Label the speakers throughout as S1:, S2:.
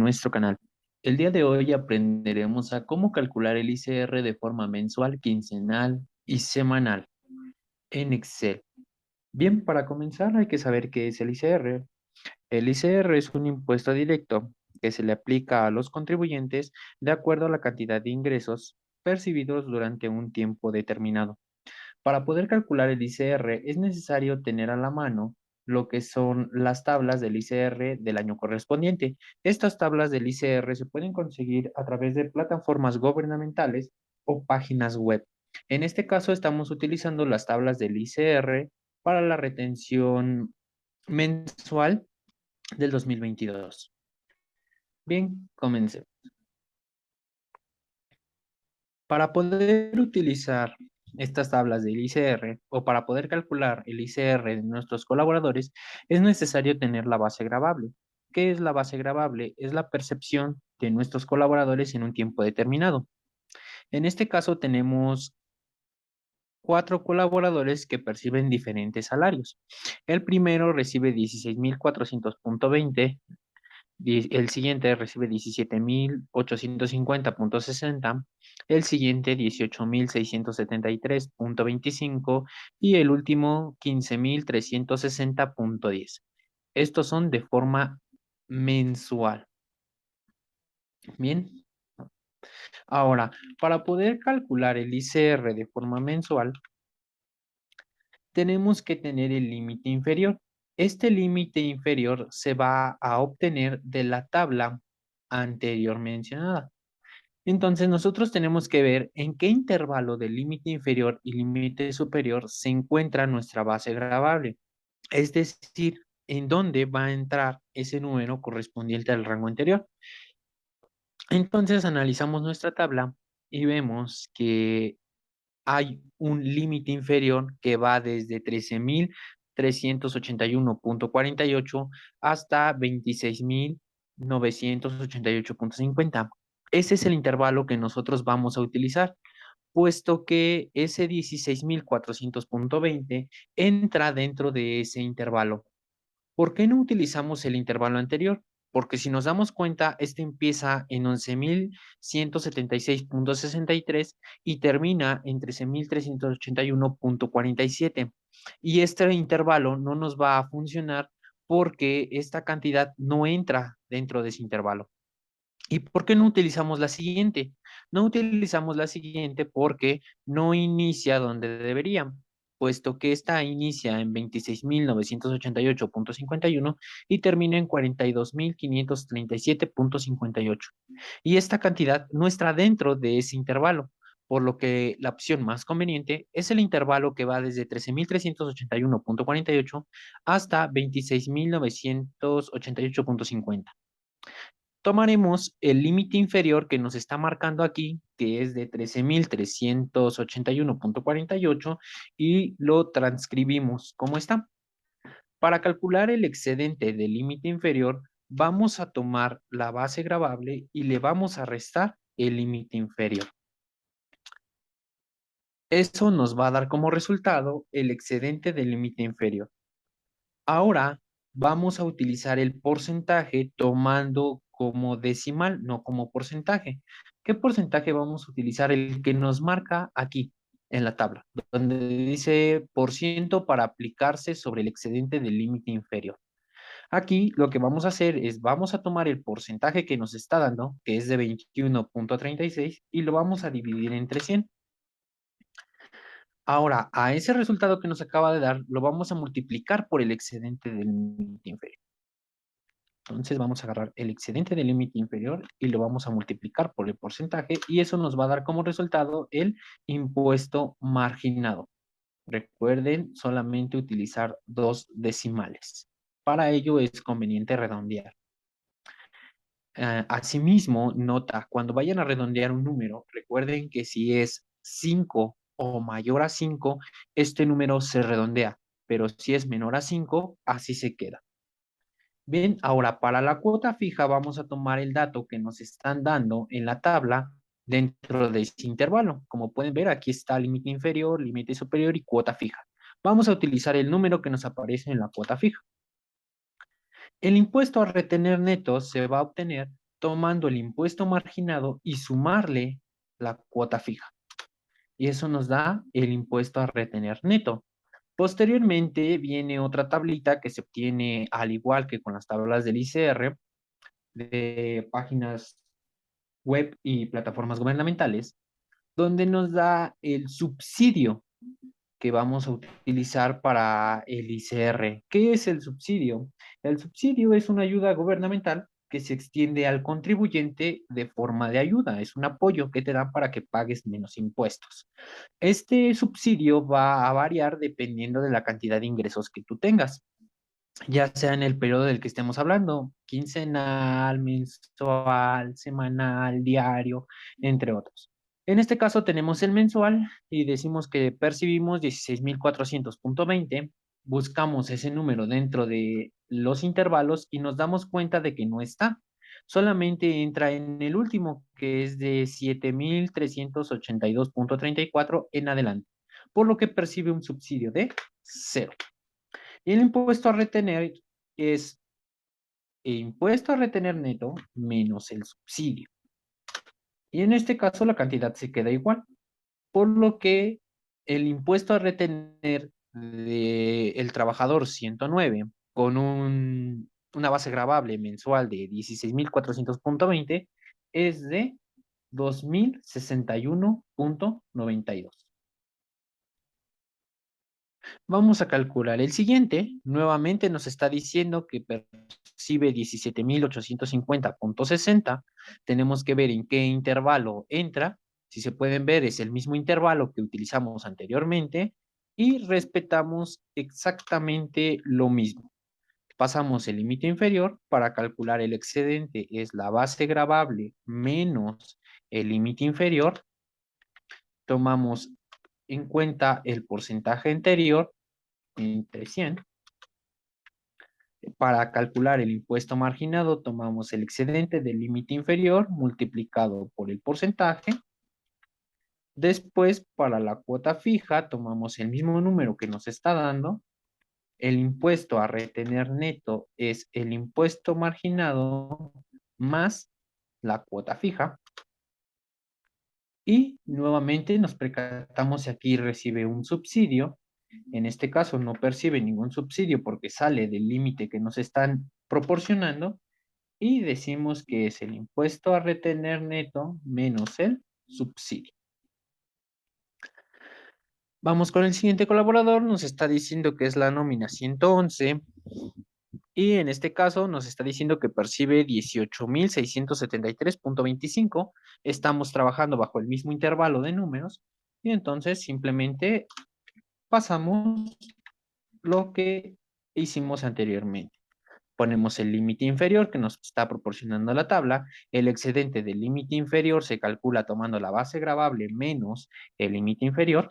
S1: nuestro canal. El día de hoy aprenderemos a cómo calcular el ICR de forma mensual, quincenal y semanal en Excel. Bien, para comenzar hay que saber qué es el ICR. El ICR es un impuesto directo que se le aplica a los contribuyentes de acuerdo a la cantidad de ingresos percibidos durante un tiempo determinado. Para poder calcular el ICR es necesario tener a la mano lo que son las tablas del ICR del año correspondiente. Estas tablas del ICR se pueden conseguir a través de plataformas gubernamentales o páginas web. En este caso estamos utilizando las tablas del ICR para la retención mensual del 2022. Bien, comencemos. Para poder utilizar estas tablas del ICR o para poder calcular el ICR de nuestros colaboradores, es necesario tener la base gravable. ¿Qué es la base gravable? Es la percepción de nuestros colaboradores en un tiempo determinado. En este caso tenemos 4 colaboradores que perciben diferentes salarios. El primero recibe 16,400,20. El siguiente recibe 17,850,60. El siguiente 18,673,25. Y el último 15,360,10. Estos son de forma mensual. Bien. Ahora, para poder calcular el ICR de forma mensual, tenemos que tener el límite inferior. Este límite inferior se va a obtener de la tabla anterior mencionada. Entonces, nosotros tenemos que ver en qué intervalo del límite inferior y límite superior se encuentra nuestra base gravable. Es decir, en dónde va a entrar ese número correspondiente al rango anterior. Entonces, analizamos nuestra tabla y vemos que hay un límite inferior que va desde 13,381,48 hasta 26,988,50. Ese es el intervalo que nosotros vamos a utilizar, puesto que ese 16,400,20 entra dentro de ese intervalo. ¿Por qué no utilizamos el intervalo anterior? Porque si nos damos cuenta, este empieza en 11,176,63 y termina en 13,381,47. Y este intervalo no nos va a funcionar porque esta cantidad no entra dentro de ese intervalo. ¿Y por qué no utilizamos la siguiente? No utilizamos la siguiente porque no inicia donde debería, puesto que esta inicia en 26,988,51 y termina en 42,537,58. Y esta cantidad no está dentro de ese intervalo, por lo que la opción más conveniente es el intervalo que va desde 13,381,48 hasta 26,988,50. Tomaremos el límite inferior que nos está marcando aquí, que es de 13,381,48 y lo transcribimos como está. Para calcular el excedente del límite inferior, vamos a tomar la base gravable y le vamos a restar el límite inferior. Eso nos va a dar como resultado el excedente del límite inferior. Ahora vamos a utilizar el porcentaje tomando como decimal, no como porcentaje. ¿Qué porcentaje vamos a utilizar? El que nos marca aquí en la tabla, donde dice por ciento para aplicarse sobre el excedente del límite inferior. Aquí lo que vamos a hacer es, vamos a tomar el porcentaje que nos está dando, que es de 21,36, y lo vamos a dividir entre 100. Ahora, a ese resultado que nos acaba de dar, lo vamos a multiplicar por el excedente del límite inferior. Entonces vamos a agarrar el excedente del límite inferior y lo vamos a multiplicar por el porcentaje y eso nos va a dar como resultado el impuesto marginado. Recuerden solamente utilizar 2 decimales. Para ello es conveniente redondear. Asimismo, nota, cuando vayan a redondear un número, recuerden que si es 5 o mayor a 5, este número se redondea, pero si es menor a 5, así se queda. Bien, ahora para la cuota fija vamos a tomar el dato que nos están dando en la tabla dentro de ese intervalo. Como pueden ver, aquí está límite inferior, límite superior y cuota fija. Vamos a utilizar el número que nos aparece en la cuota fija. El impuesto a retener neto se va a obtener tomando el impuesto marginado y sumarle la cuota fija. Y eso nos da el impuesto a retener neto. Posteriormente viene otra tablita que se obtiene al igual que con las tablas del ICR de páginas web y plataformas gubernamentales, donde nos da el subsidio que vamos a utilizar para el ICR. ¿Qué es el subsidio? El subsidio es una ayuda gubernamental que se extiende al contribuyente de forma de ayuda. Es un apoyo que te dan para que pagues menos impuestos. Este subsidio va a variar dependiendo de la cantidad de ingresos que tú tengas, ya sea en el periodo del que estemos hablando, quincenal, mensual, semanal, diario, entre otros. En este caso tenemos el mensual y decimos que percibimos 16,400,20, buscamos ese número dentro de los intervalos y nos damos cuenta de que no está. Solamente entra en el último, que es de 7,382,34 en adelante, por lo que percibe un subsidio de 0. Y el impuesto a retener es el impuesto a retener neto menos el subsidio. Y en este caso la cantidad se queda igual, por lo que el impuesto a retener del trabajador 109 con una base gravable mensual de 16,400,20 es de 2,061,92. Vamos a calcular el siguiente. Nuevamente nos está diciendo que percibe 17,850,60. Tenemos que ver en qué intervalo entra. Si se pueden ver, es el mismo intervalo que utilizamos anteriormente y respetamos exactamente lo mismo. Pasamos el límite inferior para calcular el excedente. Es la base gravable menos el límite inferior. Tomamos en cuenta el porcentaje anterior entre 100. Para calcular el impuesto marginado, tomamos el excedente del límite inferior multiplicado por el porcentaje. Después, para la cuota fija, tomamos el mismo número que nos está dando. El impuesto a retener neto es el impuesto marginado más la cuota fija. Y nuevamente nos percatamos si aquí recibe un subsidio. En este caso no percibe ningún subsidio porque sale del límite que nos están proporcionando y decimos que es el impuesto a retener neto menos el subsidio. Vamos con el siguiente colaborador, nos está diciendo que es la nómina 111 y en este caso nos está diciendo que percibe 18,673,25. Estamos trabajando bajo el mismo intervalo de números y entonces simplemente pasamos lo que hicimos anteriormente. Ponemos el límite inferior que nos está proporcionando la tabla. El excedente del límite inferior se calcula tomando la base gravable menos el límite inferior.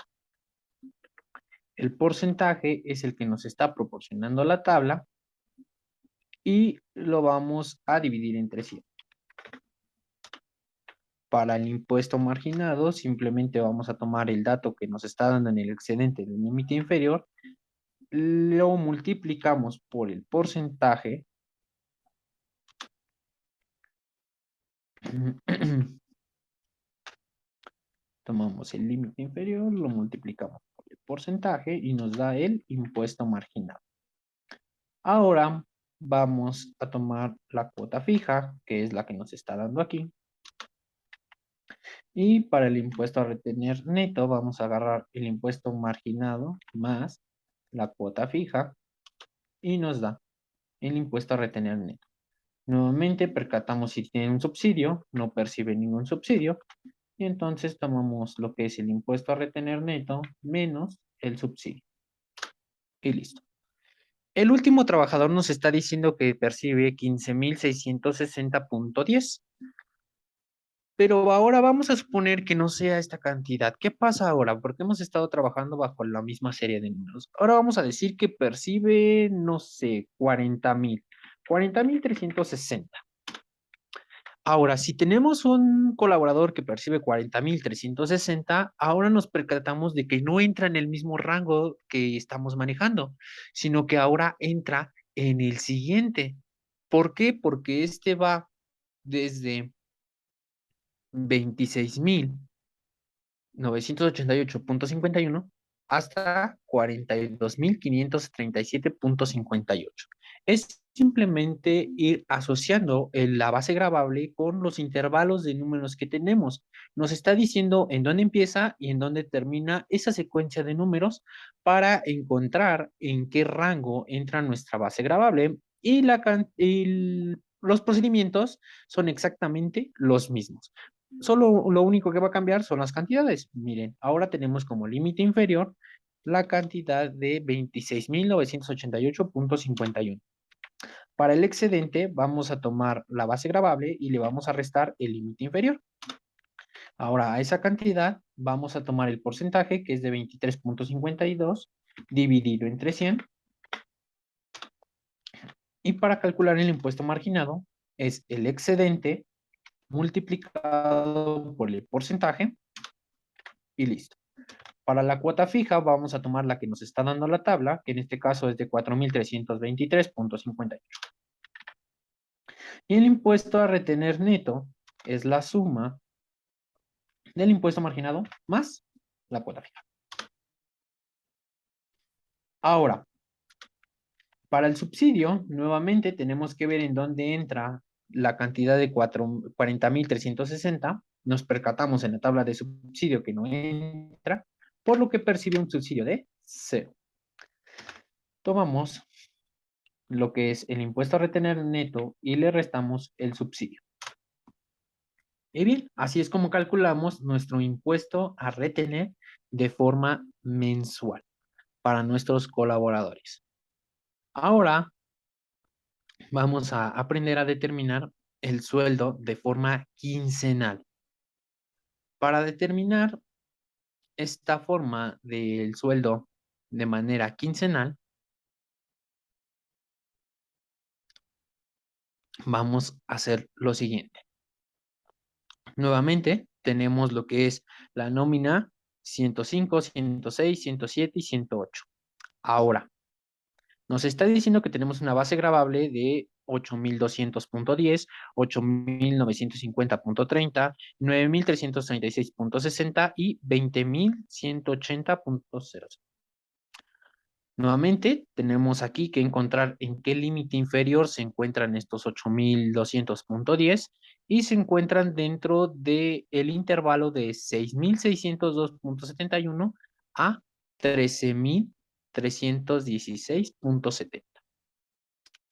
S1: El porcentaje es el que nos está proporcionando la tabla y lo vamos a dividir entre 100. Para el impuesto marginado, simplemente vamos a tomar el dato que nos está dando en el excedente del límite inferior, lo multiplicamos por el porcentaje tomamos el límite inferior, lo multiplicamos por el porcentaje y nos da el impuesto marginal. Ahora vamos a tomar la cuota fija, que es la que nos está dando aquí. Y para el impuesto a retener neto, vamos a agarrar el impuesto marginado más la cuota fija y nos da el impuesto a retener neto. Nuevamente percatamos si tiene un subsidio, no percibe ningún subsidio, y entonces tomamos lo que es el impuesto a retener neto menos el subsidio. Y listo. El último trabajador nos está diciendo que percibe 15,660,10. Pero ahora vamos a suponer que no sea esta cantidad. ¿Qué pasa ahora? Porque hemos estado trabajando bajo la misma serie de números. Ahora vamos a decir que percibe, no sé, 40,360. Ahora, si tenemos un colaborador que percibe 40,360, ahora nos percatamos de que no entra en el mismo rango que estamos manejando, sino que ahora entra en el siguiente. ¿Por qué? Porque este va desde 26.988.51 hasta 42.537.58. Es simplemente ir asociando la base gravable con los intervalos de números que tenemos. Nos está diciendo en dónde empieza y en dónde termina esa secuencia de números para encontrar en qué rango entra nuestra base gravable y los procedimientos son exactamente los mismos. Solo lo único que va a cambiar son las cantidades. Miren, ahora tenemos como límite inferior la cantidad de 26.988.51. Para el excedente vamos a tomar la base gravable y le vamos a restar el límite inferior. Ahora a esa cantidad vamos a tomar el porcentaje que es de 23.52 dividido entre 100. Y para calcular el impuesto marginado es el excedente multiplicado por el porcentaje y listo. Para la cuota fija vamos a tomar la que nos está dando la tabla, que en este caso es de 4.323.58. Y el impuesto a retener neto es la suma del impuesto marginado más la cuota fija. Ahora, para el subsidio, nuevamente tenemos que ver en dónde entra la cantidad de 40.360. Nos percatamos en la tabla de subsidio que no entra, por lo que percibe un subsidio de 0. Tomamos lo que es el impuesto a retener neto y le restamos el subsidio. Y bien, así es como calculamos nuestro impuesto a retener de forma mensual para nuestros colaboradores. Ahora vamos a aprender a determinar el sueldo de forma quincenal. Para determinar esta forma del sueldo de manera quincenal, vamos a hacer lo siguiente. Nuevamente, tenemos lo que es la nómina 105, 106, 107 y 108. Ahora, nos está diciendo que tenemos una base gravable de 8.200.10, 8.950.30, 9.336.60 y 20.180.00. Nuevamente, tenemos aquí que encontrar en qué límite inferior se encuentran estos 8.200.10 y se encuentran dentro del intervalo de 6.602.71 a 13.316.70.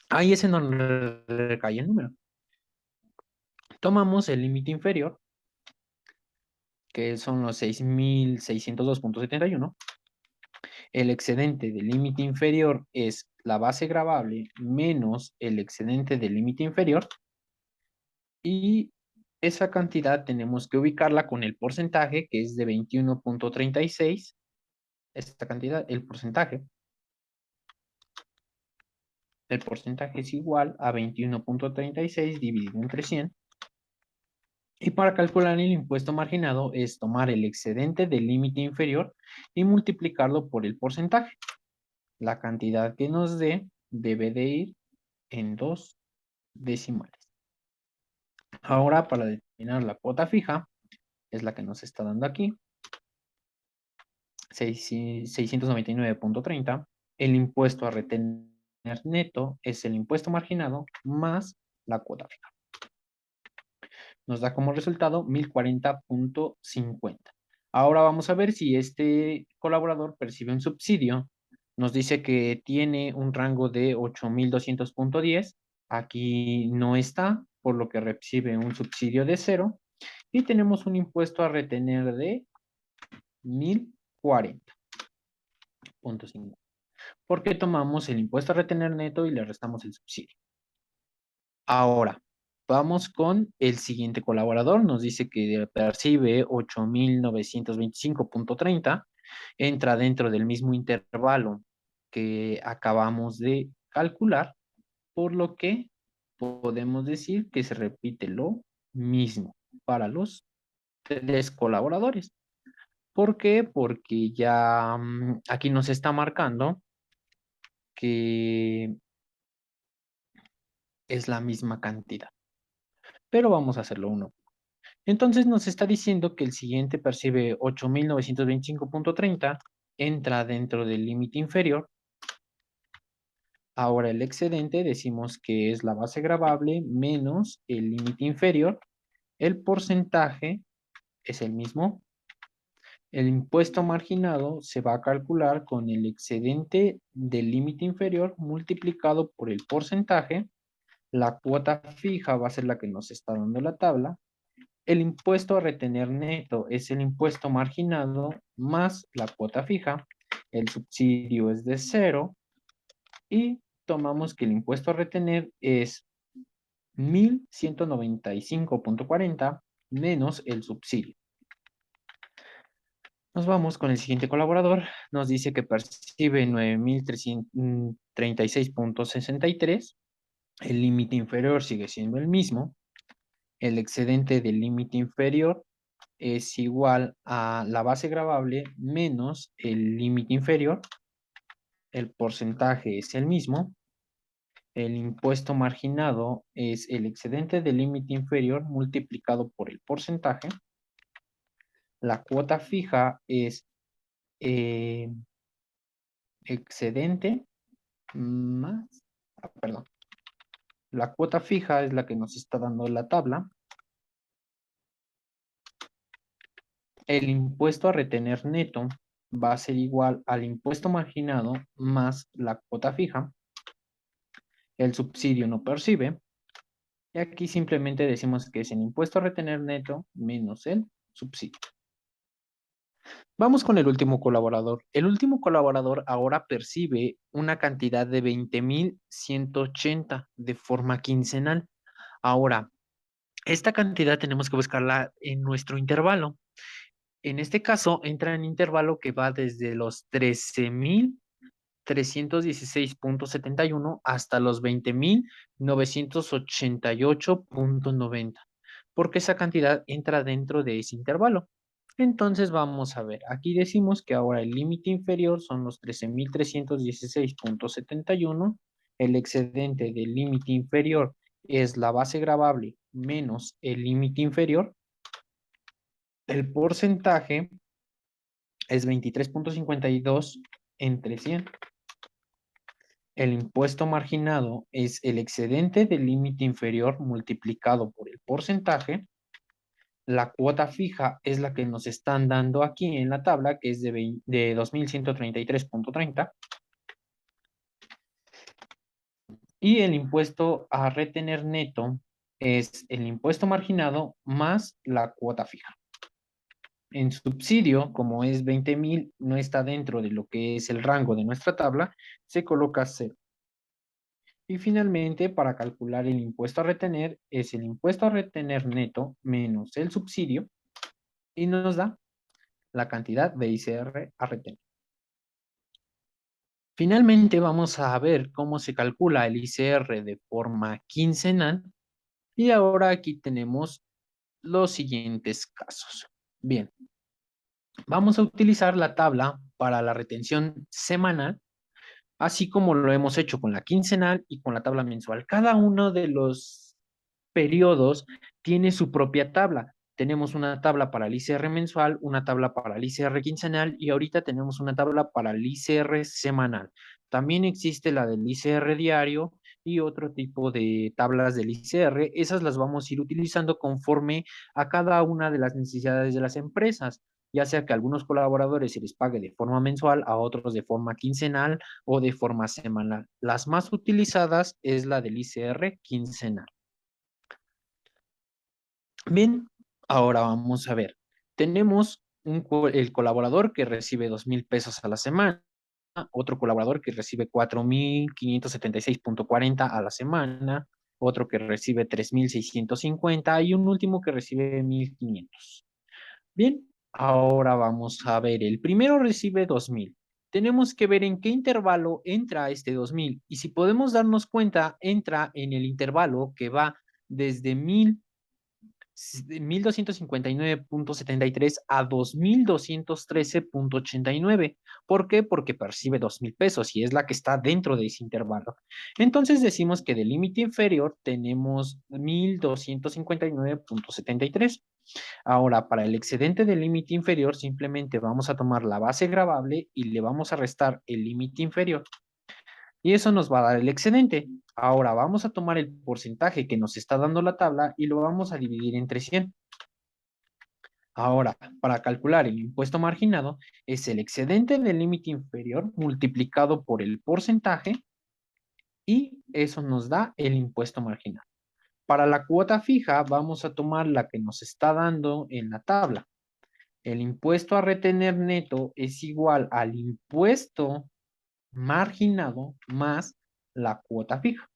S1: Ahí es en donde recae el número. Tomamos el límite inferior, que son los 6.602.71. El excedente del límite inferior es la base gravable menos el excedente del límite inferior. Y esa cantidad tenemos que ubicarla con el porcentaje, que es de 21.36. Esta cantidad, el porcentaje es igual a 21.36 dividido entre 100. Y para calcular el impuesto marginado es tomar el excedente del límite inferior y multiplicarlo por el porcentaje. La cantidad que nos dé debe de ir en 2 decimales. Ahora, para determinar la cuota fija, es la que nos está dando aquí, 699.30. El impuesto a retener neto es el impuesto marginado más la cuota fija. Nos da como resultado 1.040.50. Ahora vamos a ver si este colaborador percibe un subsidio. Nos dice que tiene un rango de 8.200.10. Aquí no está, por lo que recibe un subsidio de 0. Y tenemos un impuesto a retener de 1.040.50. Porque tomamos el impuesto a retener neto y le restamos el subsidio. Ahora, vamos con el siguiente colaborador. Nos dice que percibe 8.925.30. Entra dentro del mismo intervalo que acabamos de calcular, por lo que podemos decir que se repite lo mismo para los 3 colaboradores. ¿Por qué? Porque ya aquí nos está marcando que es la misma cantidad. pero vamos a hacerlo uno. Entonces nos está diciendo que el siguiente percibe 8.925.30, entra dentro del límite inferior. Ahora el excedente decimos que es la base gravable menos el límite inferior. El porcentaje es el mismo. El impuesto marginado se va a calcular con el excedente del límite inferior multiplicado por el porcentaje. La cuota fija va a ser la que nos está dando la tabla. El impuesto a retener neto es el impuesto marginado más la cuota fija. El subsidio es de 0 y tomamos que el impuesto a retener es 1.195.40 menos el subsidio. Nos vamos con el siguiente colaborador. Nos dice que percibe 9.336.63. El límite inferior sigue siendo el mismo. El excedente del límite inferior es igual a la base gravable menos el límite inferior. El porcentaje es el mismo. El impuesto marginado es el excedente del límite inferior multiplicado por el porcentaje. La cuota fija es excedente más, perdón, la cuota fija es la que nos está dando la tabla. El impuesto a retener neto va a ser igual al impuesto marginado más la cuota fija. El subsidio no percibe. Y aquí simplemente decimos que es el impuesto a retener neto menos el subsidio. Vamos con el último colaborador. El último colaborador ahora percibe una cantidad de 20.180 de forma quincenal. Ahora, esta cantidad tenemos que buscarla en nuestro intervalo. En este caso, entra en intervalo que va desde los 13.316.71 hasta los 20.988.90, porque esa cantidad entra dentro de ese intervalo. Entonces vamos a ver, aquí decimos que ahora el límite inferior son los 13.316.71, el excedente del límite inferior es la base gravable menos el límite inferior, el porcentaje es 23.52 entre 100. El impuesto marginado es el excedente del límite inferior multiplicado por el porcentaje. La cuota fija es la que nos están dando aquí en la tabla, que es de 2.133.30. Y el impuesto a retener neto es el impuesto marginado más la cuota fija. En subsidio, como es 20.000, no está dentro de lo que es el rango de nuestra tabla, se coloca 0. Y finalmente, para calcular el impuesto a retener, es el impuesto a retener neto menos el subsidio y nos da la cantidad de ICR a retener. Finalmente, vamos a ver cómo se calcula el ICR de forma quincenal. Y ahora aquí tenemos los siguientes casos. Bien, vamos a utilizar la tabla para la retención semanal, así como lo hemos hecho con la quincenal y con la tabla mensual. Cada uno de los periodos tiene su propia tabla. Tenemos una tabla para el ICR mensual, una tabla para el ICR quincenal y ahorita tenemos una tabla para el ICR semanal. También existe la del ICR diario y otro tipo de tablas del ICR. Esas las vamos a ir utilizando conforme a cada una de las necesidades de las empresas, ya sea que a algunos colaboradores se les pague de forma mensual, a otros de forma quincenal o de forma semanal. Las más utilizadas es la del ICR quincenal. Bien, ahora vamos a ver. Tenemos el colaborador que recibe 2,000 pesos a la semana, otro colaborador que recibe 4.576.40 a la semana, otro que recibe 3.650 y un último que recibe 1.500. Bien, ahora vamos a ver. El primero recibe 2,000. Tenemos que ver en qué intervalo entra este 2,000 y si podemos darnos cuenta, entra en el intervalo que va desde 1,000 de 1,259,73 a 2,213,89. ¿Por qué? Porque percibe 2,000 pesos y es la que está dentro de ese intervalo. Entonces decimos que del límite inferior tenemos 1,259,73. Ahora, para el excedente del límite inferior, simplemente vamos a tomar la base gravable y le vamos a restar el límite inferior. Y eso nos va a dar el excedente. Ahora vamos a tomar el porcentaje que nos está dando la tabla y lo vamos a dividir entre 100. Ahora, para calcular el impuesto marginado, es el excedente del límite inferior multiplicado por el porcentaje y eso nos da el impuesto marginal. Para la cuota fija, vamos a tomar la que nos está dando en la tabla. El impuesto a retener neto es igual al impuesto marginado más la cuota fija.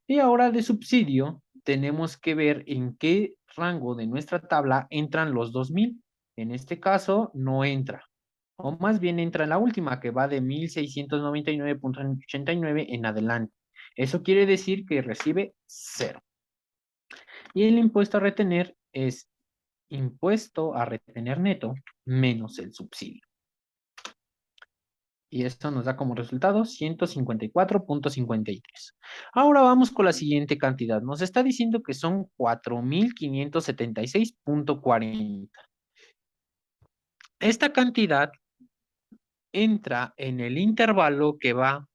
S1: Y ahora de subsidio, tenemos que ver en qué rango de nuestra tabla entran los 2,000. En este caso, no entra. O más bien entra en la última, que va de 1,699,89 en adelante. Eso quiere decir que recibe 0. Y el impuesto a retener es impuesto a retener neto menos el subsidio. Y esto nos da como resultado 154,53. Ahora vamos con la siguiente cantidad. Nos está diciendo que son 4,576,40. Esta cantidad entra en el intervalo que va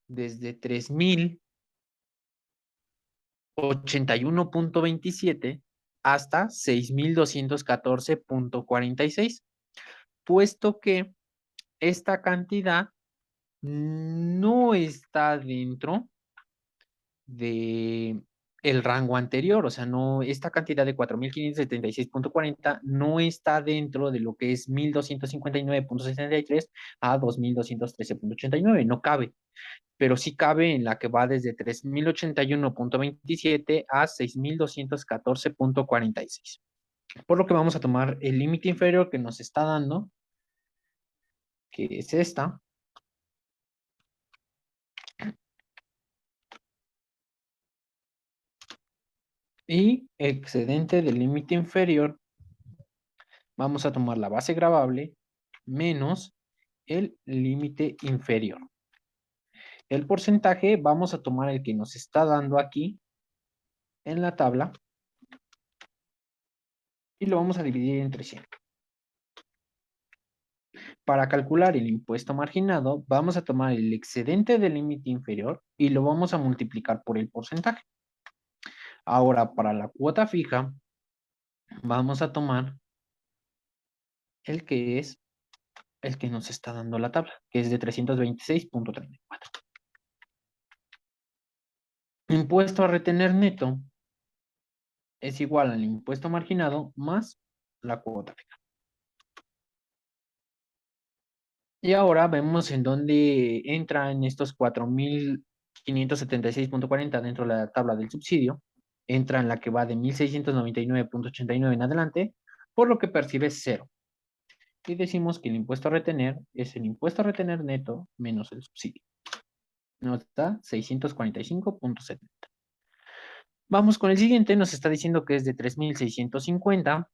S1: desde 3,081,27 hasta 6,214,46, puesto que esta cantidad no está dentro de el rango anterior, o sea, no, esta cantidad de 4,576,40 no está dentro de lo que es 1,259,63 a 2,213,89, no cabe, pero sí cabe en la que va desde 3,081,27 a 6,214,46. Por lo que vamos a tomar el límite inferior que nos está dando, que es esta, y excedente del límite inferior, vamos a tomar la base gravable menos el límite inferior. El porcentaje vamos a tomar el que nos está dando aquí en la tabla y lo vamos a dividir entre 100. Para calcular el impuesto marginado, vamos a tomar el excedente del límite inferior y lo vamos a multiplicar por el porcentaje. Ahora, para la cuota fija, vamos a tomar el que es el que nos está dando la tabla, que es de 326,34. Impuesto a retener neto es igual al impuesto marginado más la cuota fija. Y ahora vemos en dónde entra en estos 4,576,40 dentro de la tabla del subsidio. Entra en la que va de 1,699,89 en adelante, por lo que percibe 0. Y decimos que el impuesto a retener es el impuesto a retener neto menos el subsidio. Nos da 645,70. Vamos con el siguiente, nos está diciendo que es de 3,650.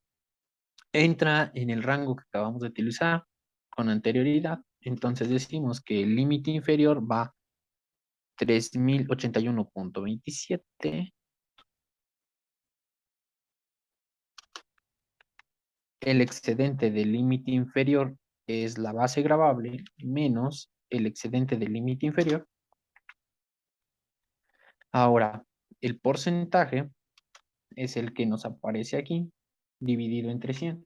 S1: Entra en el rango que acabamos de utilizar con anterioridad. Entonces decimos que el límite inferior va 3,081,27. El excedente del límite inferior es la base gravable menos el excedente del límite inferior. Ahora, el porcentaje es el que nos aparece aquí, dividido entre 100.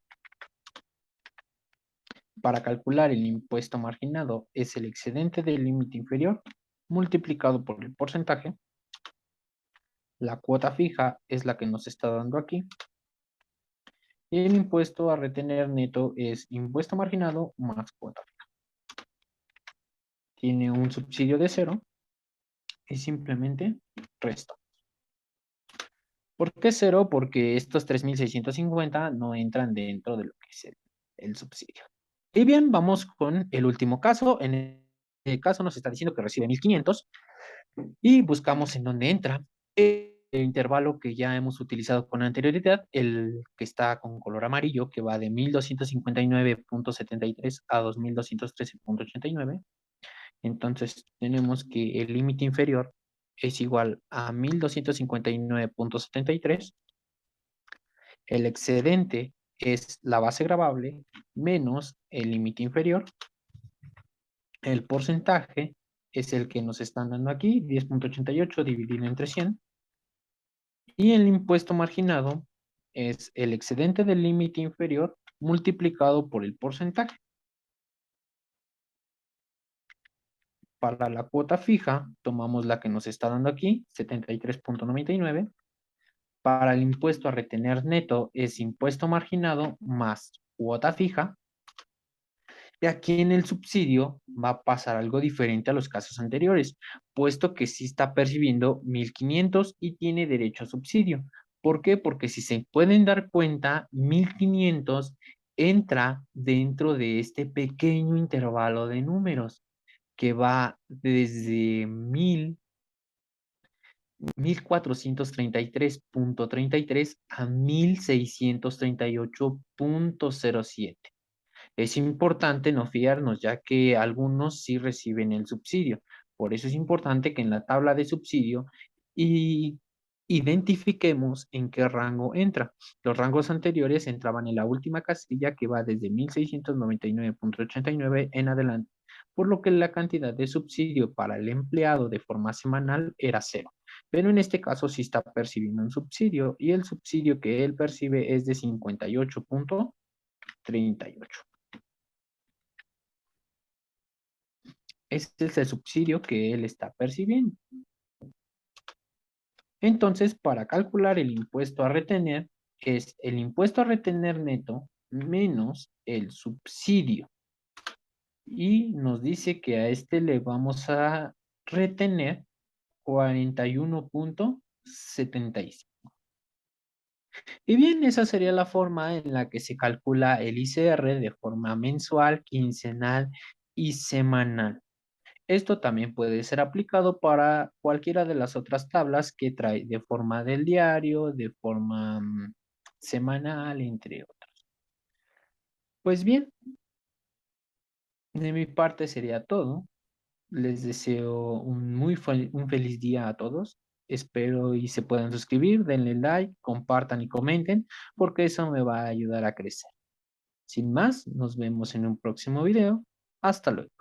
S1: Para calcular el impuesto marginado es el excedente del límite inferior multiplicado por el porcentaje. La cuota fija es la que nos está dando aquí. Y el impuesto a retener neto es impuesto marginado más cuota fija. Tiene un subsidio de 0 y simplemente resta. ¿Por qué 0? Porque estos 3,650 no entran dentro de lo que es el subsidio. Y bien, vamos con el último caso. En el caso nos está diciendo que recibe 1,500 y buscamos en dónde entra. intervalo que ya hemos utilizado con anterioridad, el que está con color amarillo, que va de 1259.73 a 2213.89. Entonces tenemos que el límite inferior es igual a 1259.73. El excedente es la base gravable menos el límite inferior. El porcentaje es el que nos están dando aquí, 10.88 dividido entre 100. Y el impuesto marginado es el excedente del límite inferior multiplicado por el porcentaje. Para la cuota fija, tomamos la que nos está dando aquí, 73.99. Para el impuesto a retener neto es impuesto marginado más cuota fija. Y aquí en el subsidio va a pasar algo diferente a los casos anteriores, puesto que sí está percibiendo 1.500 y tiene derecho a subsidio. ¿Por qué? Porque si se pueden dar cuenta, 1.500 entra dentro de este pequeño intervalo de números que va desde 1.433.33 a 1.638.07. Es importante no fiarnos, ya que algunos sí reciben el subsidio. Por eso es importante que en la tabla de subsidio identifiquemos en qué rango entra. Los rangos anteriores entraban en la última casilla, que va desde 1699.89 en adelante, por lo que la cantidad de subsidio para el empleado de forma semanal era cero. Pero en este caso sí está percibiendo un subsidio, y el subsidio que él percibe es de 58.38. Este es el subsidio que él está percibiendo. Entonces, para calcular el impuesto a retener, es el impuesto a retener neto menos el subsidio. Y nos dice que a este le vamos a retener 41.75. Y bien, esa sería la forma en la que se calcula el ICR de forma mensual, quincenal y semanal. Esto también puede ser aplicado para cualquiera de las otras tablas que trae de forma del diario, de forma semanal, entre otros. Pues bien, de mi parte sería todo. Les deseo un feliz día a todos. Espero y se puedan suscribir, denle like, compartan y comenten, porque eso me va a ayudar a crecer. Sin más, nos vemos en un próximo video. Hasta luego.